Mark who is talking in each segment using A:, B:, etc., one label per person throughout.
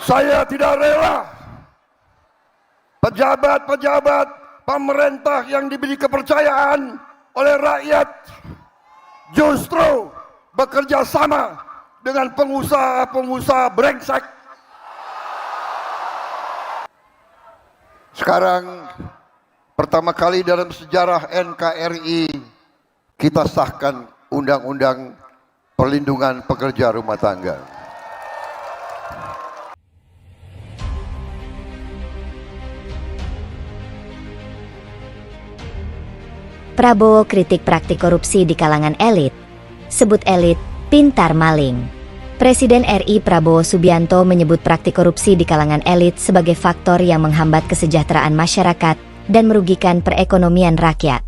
A: Saya tidak rela pejabat-pejabat pemerintah yang diberi kepercayaan oleh rakyat justru bekerja sama dengan pengusaha-pengusaha brengsek. Sekarang pertama kali dalam sejarah NKRI kita sahkan Undang-Undang Perlindungan Pekerja Rumah Tangga.
B: Prabowo kritik praktik korupsi di kalangan elit. Sebut elit, pintar maling. Presiden RI Prabowo Subianto menyebut praktik korupsi di kalangan elit sebagai faktor yang menghambat kesejahteraan masyarakat dan merugikan perekonomian rakyat.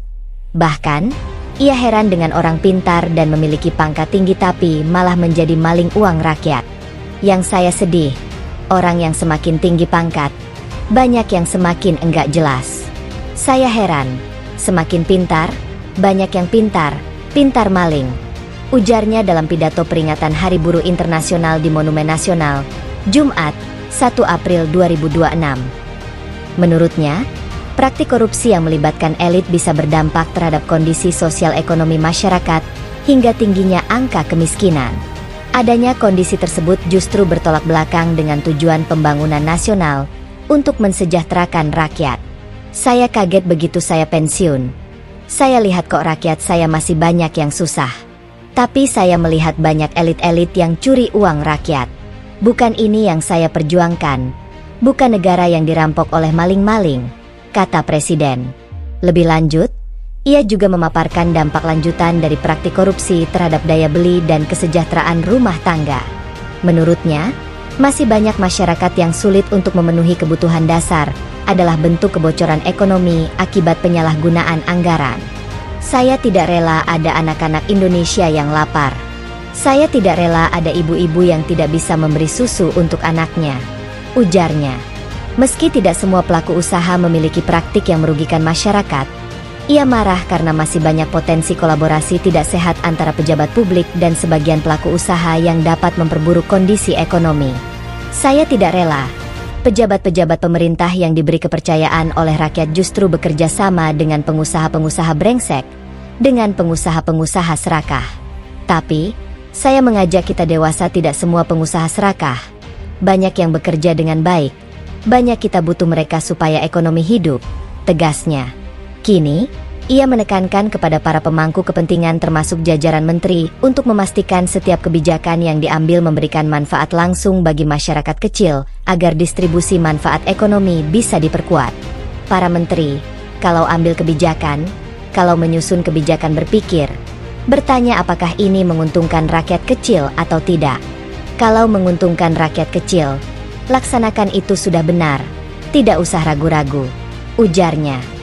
B: Bahkan, ia heran dengan orang pintar dan memiliki pangkat tinggi tapi malah menjadi maling uang rakyat. Yang saya sedih, orang yang semakin tinggi pangkat, banyak yang semakin enggak jelas. Saya heran. Semakin pintar, banyak yang pintar, pintar maling. Ujarnya dalam pidato peringatan Hari Buruh Internasional di Monumen Nasional, Jumat, 1 April 2026. Menurutnya, praktik korupsi yang melibatkan elit bisa berdampak terhadap kondisi sosial ekonomi masyarakat hingga tingginya angka kemiskinan. Adanya kondisi tersebut justru bertolak belakang dengan tujuan pembangunan nasional untuk mensejahterakan rakyat. Saya kaget begitu saya pensiun. Saya lihat kok rakyat saya masih banyak yang susah. Tapi saya melihat banyak elit-elit yang curi uang rakyat. Bukan ini yang saya perjuangkan. Bukan negara yang dirampok oleh maling-maling, kata Presiden. Lebih lanjut, ia juga memaparkan dampak lanjutan dari praktik korupsi terhadap daya beli dan kesejahteraan rumah tangga. Menurutnya, masih banyak masyarakat yang sulit untuk memenuhi kebutuhan dasar adalah bentuk kebocoran ekonomi akibat penyalahgunaan anggaran. Saya tidak rela ada anak-anak Indonesia yang lapar. Saya tidak rela ada ibu-ibu yang tidak bisa memberi susu untuk anaknya, ujarnya. Meski tidak semua pelaku usaha memiliki praktik yang merugikan masyarakat, ia marah karena masih banyak potensi kolaborasi tidak sehat antara pejabat publik dan sebagian pelaku usaha yang dapat memperburuk kondisi ekonomi. Saya tidak rela pejabat-pejabat pemerintah yang diberi kepercayaan oleh rakyat justru bekerja sama dengan pengusaha-pengusaha brengsek, dengan pengusaha-pengusaha serakah. Tapi, saya mengajak kita dewasa tidak semua pengusaha serakah. Banyak yang bekerja dengan baik. Banyak kita butuh mereka supaya ekonomi hidup, tegasnya. Kini, ia menekankan kepada para pemangku kepentingan termasuk jajaran menteri untuk memastikan setiap kebijakan yang diambil memberikan manfaat langsung bagi masyarakat kecil agar distribusi manfaat ekonomi bisa diperkuat. Para menteri, kalau ambil kebijakan, kalau menyusun kebijakan berpikir, bertanya apakah ini menguntungkan rakyat kecil atau tidak. Kalau menguntungkan rakyat kecil, laksanakan itu sudah benar, tidak usah ragu-ragu, ujarnya.